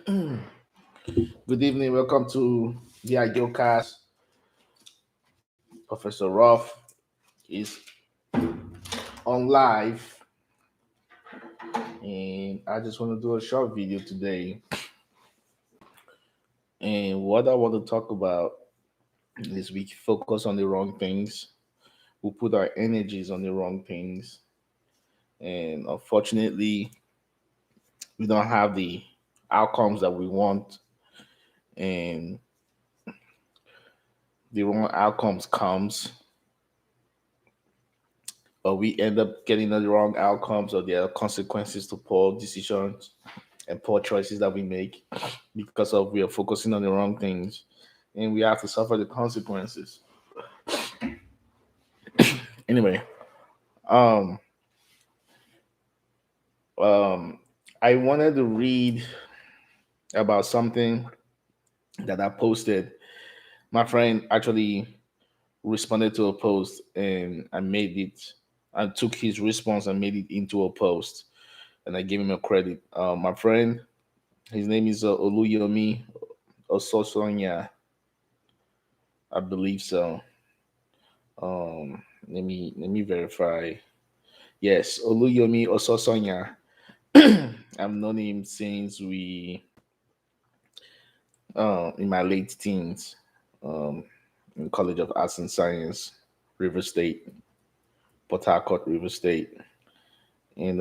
Good evening. Welcome to the Ideal Cast. Professor Ruff is on live, and I just want to do a short video today. And what I want to talk about is we focus on the wrong things, we put our energies on the wrong things, and unfortunately, we don't have the outcomes that we want, and the wrong outcomes comes or we end up getting the wrong outcomes or there are consequences to poor decisions and poor choices that we make because of we are focusing on the wrong things and we have to suffer the consequences. Anyway, um um I wanted to read about something that I posted. My friend actually responded to a post and I took his response and made it into a post and I gave him a credit. My friend, his name is Oluyomi Ososonya, I believe so. Let me verify. Yes, Oluyomi Ososonya. I've known him since we in my late teens, um, in College of Arts and Science, River State, Port Harcourt, River State, and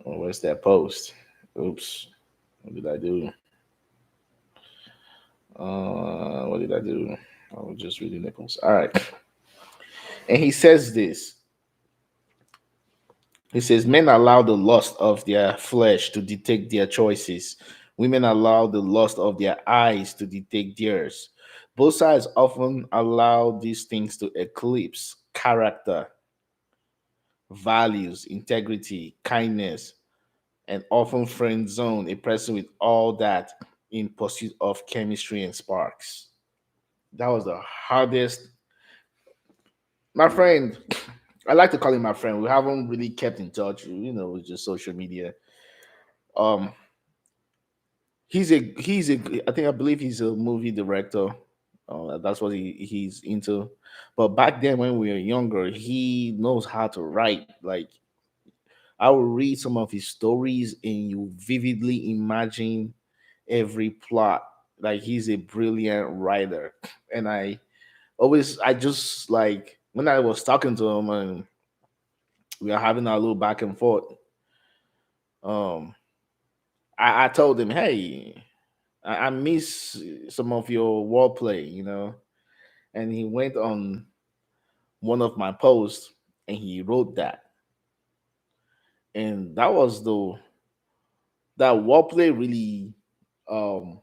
where's that post? Oops, what did I do? What did I do? I was just reading the post. All right, and he says this. He says, men allow the lust of their flesh to dictate their choices. Women allow the lust of their eyes to dictate theirs. Both sides often allow these things to eclipse character, values, integrity, kindness, and often friend zone a person with all that in pursuit of chemistry and sparks. That was the hardest. My friend, I like to call him my friend. We haven't really kept in touch, with just social media. Um, I believe he's a movie director. That's what he's into. But back then when we were younger, he knows how to write. Like I will read some of his stories and you vividly imagine every plot. Like he's a brilliant writer. And I just like when I was talking to him and we are having our little back and forth, um, I told him, hey, I miss some of your wordplay. And he went on one of my posts and he wrote that. And that wordplay really, um,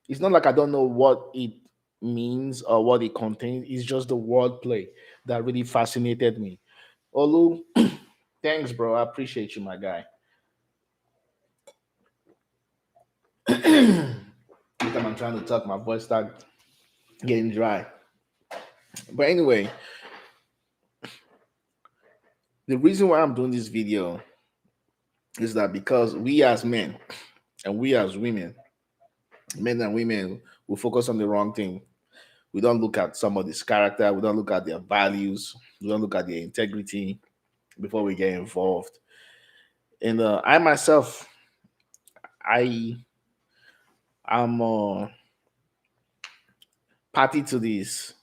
it's not like I don't know what it means or what it contains. It's just the wordplay that really fascinated me. Olu, thanks, bro. I appreciate you, my guy. Every time I'm trying to talk, my voice start getting dry. But anyway, the reason why I'm doing this video is that because we as men and we as women, men and women, we focus on the wrong thing. We don't look at somebody's character. We don't look at their values. We don't look at their integrity before we get involved. And I myself, I am party to this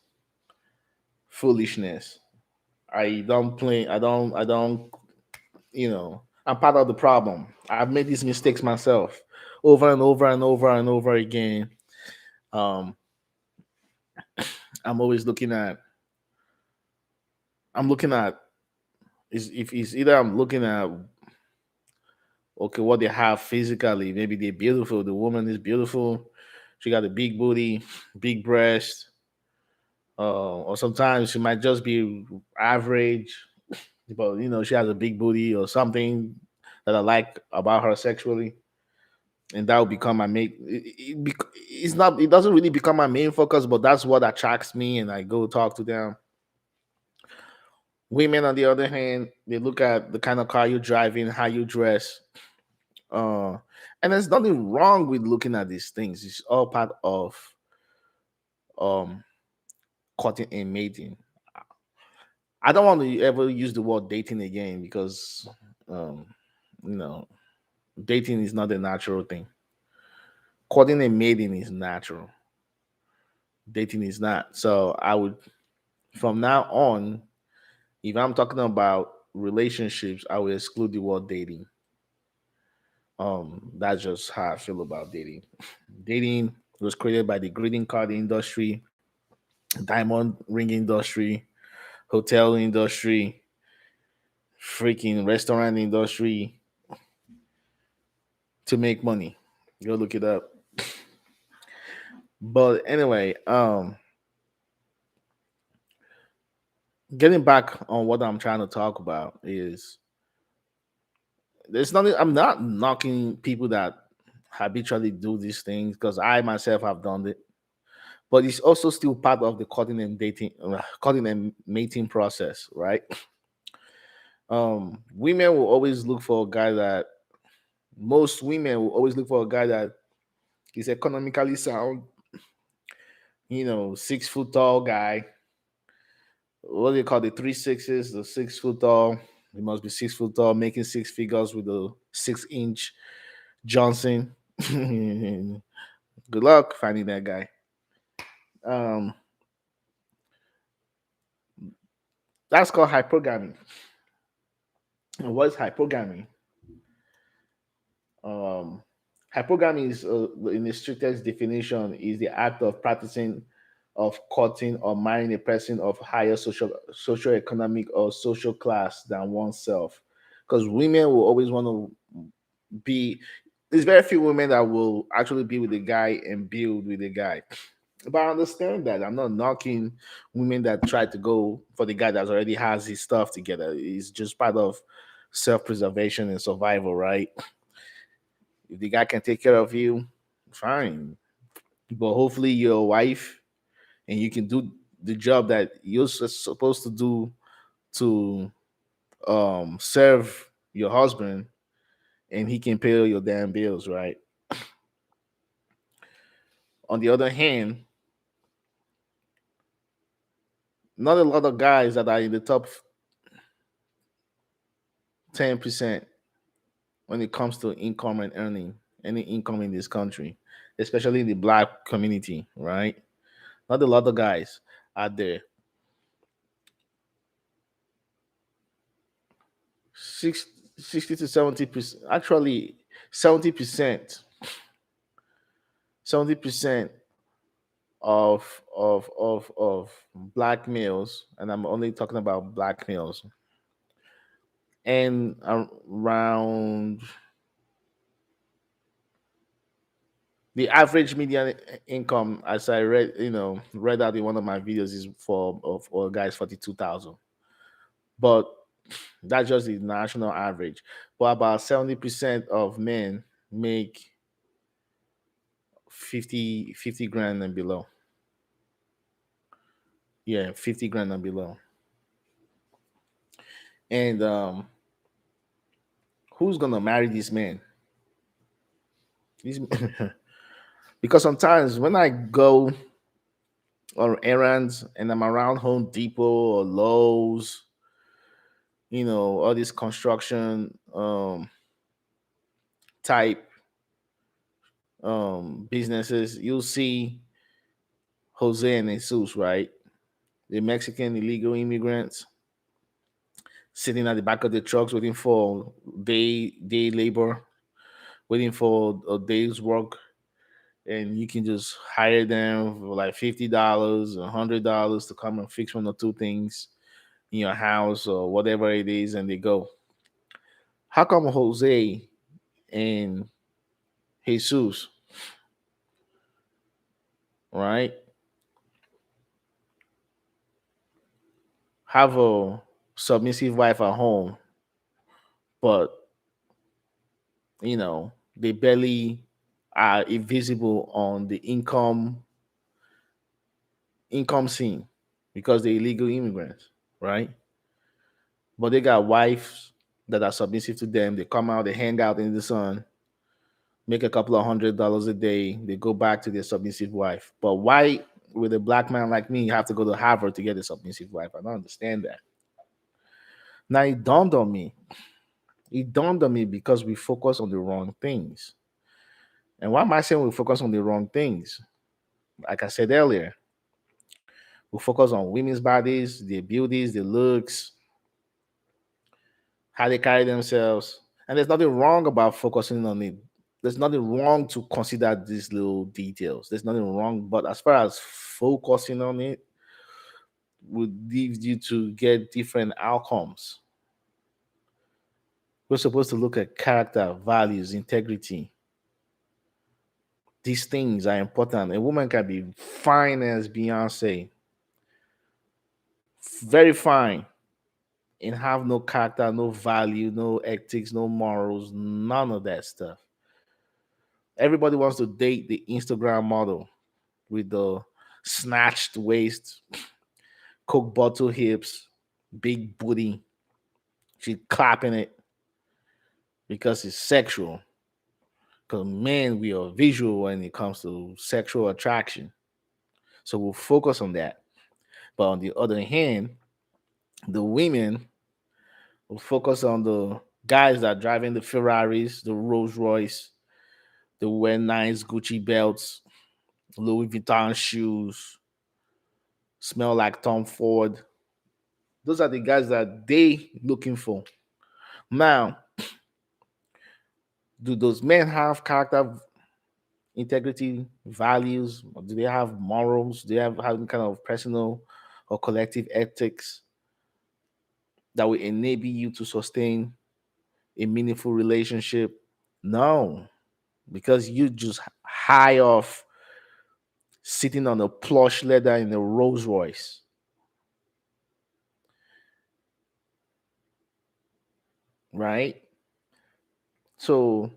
foolishness. I don't play. I don't. I don't. I'm part of the problem. I've made these mistakes myself over and over and over and over again. Um, I'm always looking at. I'm looking at is if it's either I'm looking at okay what they have physically. Maybe they're beautiful. The woman is beautiful. She got a big booty, big breast, or sometimes she might just be average, but she has a big booty or something that I like about her sexually, and that will become my main. It's not. It doesn't really become my main focus, but that's what attracts me, and I go talk to them. Women, on the other hand, they look at the kind of car you're driving, how you dress, Uh, and there's nothing wrong with looking at these things. It's all part of um courting and mating. I don't want to ever use the word dating again because um, you know, dating is not a natural thing. Courting and mating is natural. Dating is not. So I would, from now on, if I'm talking about relationships, I will exclude the word dating. That's just how I feel about dating. Dating was created by the greeting card industry, diamond ring industry, hotel industry, freaking restaurant industry to make money. Go look it up. But anyway, getting back on what I'm trying to talk about is there's nothing. I'm not knocking people that habitually do these things because I myself have done it, but it's also still part of the courting and dating, courting and mating process, right? Women will always look for a guy that most women will always look for a guy that is economically sound, 6 foot tall guy. What do you call the 3 6s? The 6 foot tall. He must be 6 foot tall, making six figures with a 6 inch Johnson. Good luck finding that guy. Um, that's called hypergamy. And what's hypergamy? Um, Hypergamy is, in the strictest definition, is the act of practicing of courting or marrying a person of higher social economic or social class than oneself. Because women will always want to be. There's very few women that will actually be with a guy and build with a guy. But I understand that. I'm not knocking women that try to go for the guy that already has his stuff together. It's just part of self-preservation and survival, right? If the guy can take care of you, fine. But hopefully you're a wife and you can do the job that you're supposed to do to serve your husband, and he can pay all your damn bills, right? On the other hand, not a lot of guys that are in the top 10% when it comes to income and earning any income in this country, especially in the black community, right? Not a lot of guys out there. Six, 60 to 70%, actually 70%, 70% of black males, and I'm only talking about black males, and around the average median income, as I read out in one of my videos, is for guys 42,000. But that's just the national average. But about 70% of men make 50 grand and below. Yeah, 50 grand and below. And who's gonna marry this man? These because sometimes when I go on errands and I'm around Home Depot or Lowe's, all these construction type businesses, you'll see Jose and Jesus, right? The Mexican illegal immigrants sitting at the back of the trucks waiting for day labor, waiting for a day's work, and you can just hire them for like $50, $100 to come and fix one or two things in your house or whatever it is, and they go. How come Jose and Jesus, right, have a submissive wife at home, but they barely are invisible on the income scene because they're illegal immigrants, right? But they got wives that are submissive to them. They come out, they hang out in the sun. make a couple of $100 a day, they go back to their submissive wife. But why with a black man like me you have to go to Harvard to get a submissive wife? I don't understand that. Now it dawned on me. It dawned on me because we focus on the wrong things. And why am I saying we focus on the wrong things? Like I said earlier, we focus on women's bodies, their beauties, their looks, how they carry themselves. And there's nothing wrong about focusing on it. There's nothing wrong to consider these little details. There's nothing wrong. But as far as focusing on it would lead you to get different outcomes. We're supposed to look at character, values, integrity. These things are important. A woman can be fine as Beyonce, very fine, and have no character, no value, no ethics, no morals, none of that stuff. Everybody wants to date the Instagram model with the snatched waist, Coke bottle hips, big booty. She's clapping it because it's sexual. Because men, we are visual when it comes to sexual attraction. So we'll focus on that. But on the other hand, the women will focus on the guys that are driving the Ferraris, the Rolls Royce, the wear nice Gucci belts, Louis Vuitton shoes, smell like Tom Ford. Those are the guys that they looking for. Now, do those men have character, integrity, values? Or do they have morals? Do they have any kind of personal or collective ethics that will enable you to sustain a meaningful relationship? No, because you just high off sitting on a plush leather in a Rolls Royce, right? So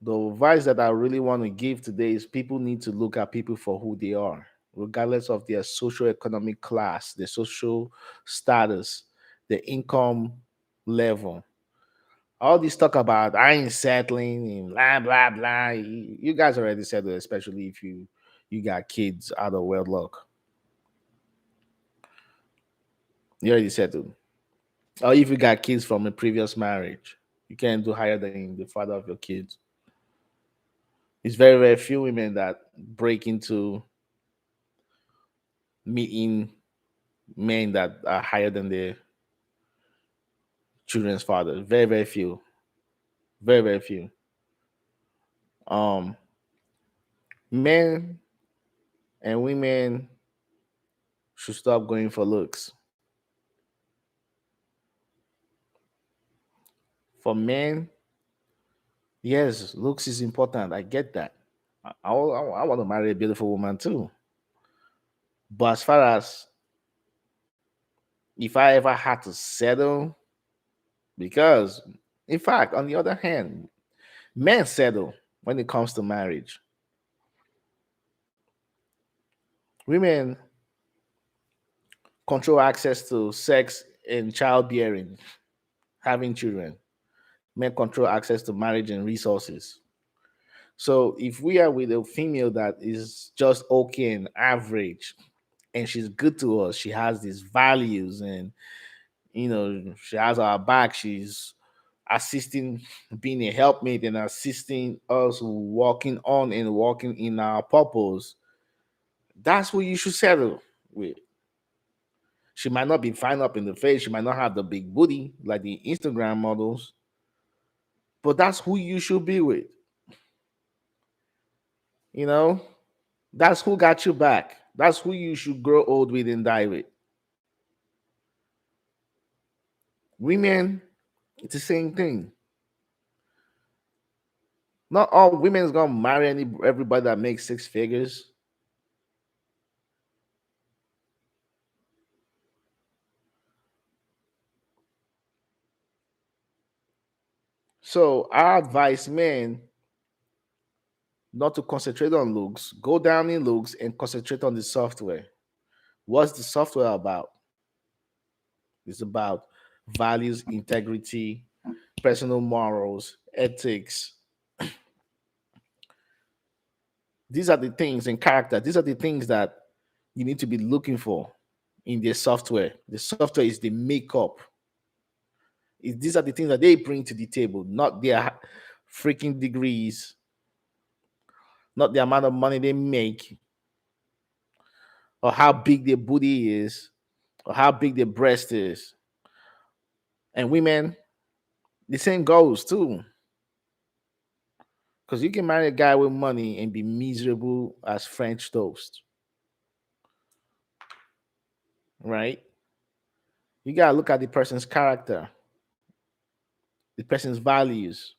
the advice that I really want to give today is people need to look at people for who they are, regardless of their socio-economic class, their social status, their income level. All this talk about I ain't settling and blah blah blah. You guys already said it, especially if you got kids out of wedlock. You already said it. Or if you got kids from a previous marriage, you can't do higher than the father of your kids. It's very, very few women that break into meeting men that are higher than their children's father. Very, very few. Very, very few. Um, Men and women should stop going for looks. For men, yes, looks is important. I get that. I want to marry a beautiful woman too. But as far as if I ever had to settle, because in fact, on the other hand, men settle when it comes to marriage. Women control access to sex and childbearing, having children. Men control access to marriage and resources. So if we are with a female that is just okay and average, and she's good to us, she has these values, and she has our back. She's assisting, being a helpmate, and assisting us walking on and walking in our purpose. That's what you should settle with. She might not be fine up in the face. She might not have the big booty like the Instagram models, but that's who you should be with. You know, that's who got you back. That's who you should grow old with and die with. Women, it's the same thing. Not all women's gonna marry everybody that makes six figures. So I advise men not to concentrate on looks, go down in looks and concentrate on the software. What's the software about? It's about values, integrity, personal morals, ethics, These are the things in character. These are the things that you need to be looking for in their software. The software is the makeup. These are the things that they bring to the table, not their freaking degrees, not the amount of money they make, or how big their booty is, or how big their breast is. And women, the same goes too. Because you can marry a guy with money and be miserable as French toast, right? You gotta look at the person's character, the person's values.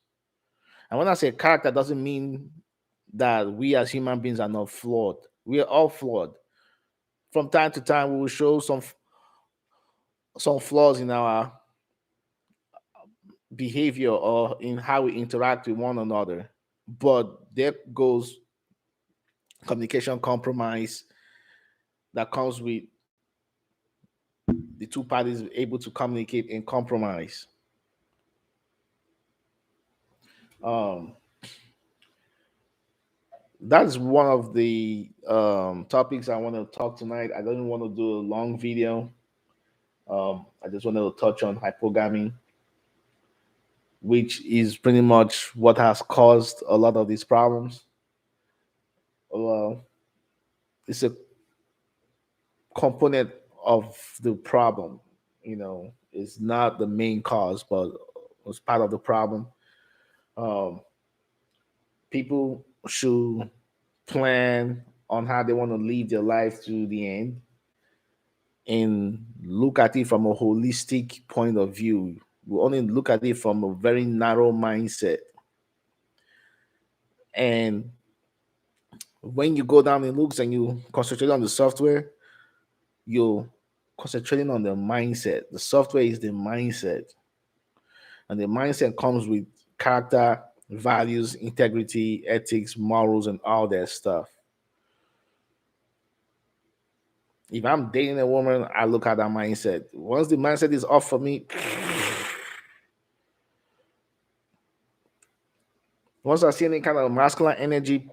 And when I say character, doesn't mean that we as human beings are not flawed. We are all flawed. From time to time, we will show some flaws in our behavior or in how we interact with one another. But there goes communication compromise that comes with the two parties able to communicate and compromise. Um, that's one of the topics I want to talk tonight. I don't want to do a long video. I just wanted to touch on hypergamy, which is pretty much what has caused a lot of these problems. Well, it's a component of the problem. It's not the main cause, but it's part of the problem. Um, People should plan on how they want to live their life to the end and look at it from a holistic point of view. We only look at it from a very narrow mindset. And when you go down in looks and you concentrate on the software, you're concentrating on the mindset. The software is the mindset. And the mindset comes with character, values, integrity, ethics, morals, and all that stuff. If I'm dating a woman, I look at that mindset. Once the mindset is off for me, once I see any kind of masculine energy,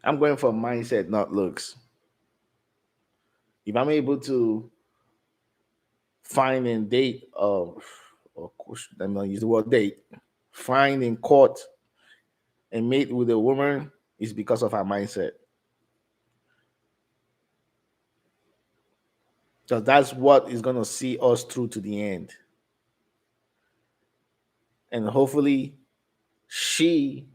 I'm going for mindset, not looks. If I'm able to find and date, or let me not use the word date, find and court and mate with a woman, is because of our mindset. Because that's what is going to see us through to the end. And hopefully, she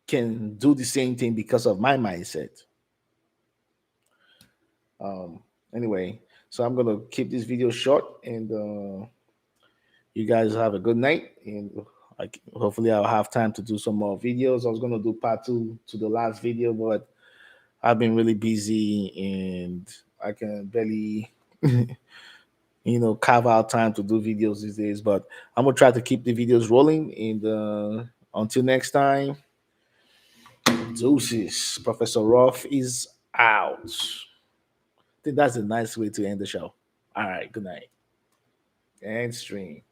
can do the same thing because of my mindset. Um, anyway, so I'm gonna keep this video short, and you guys have a good night. And hopefully, I'll have time to do some more videos. I was gonna do part two to the last video, but I've been really busy and I can barely, carve out time to do videos these days. But I'm gonna try to keep the videos rolling. And until next time, deuces. Professor Ruff is out. I think that's a nice way to end the show. All right, good night. And stream.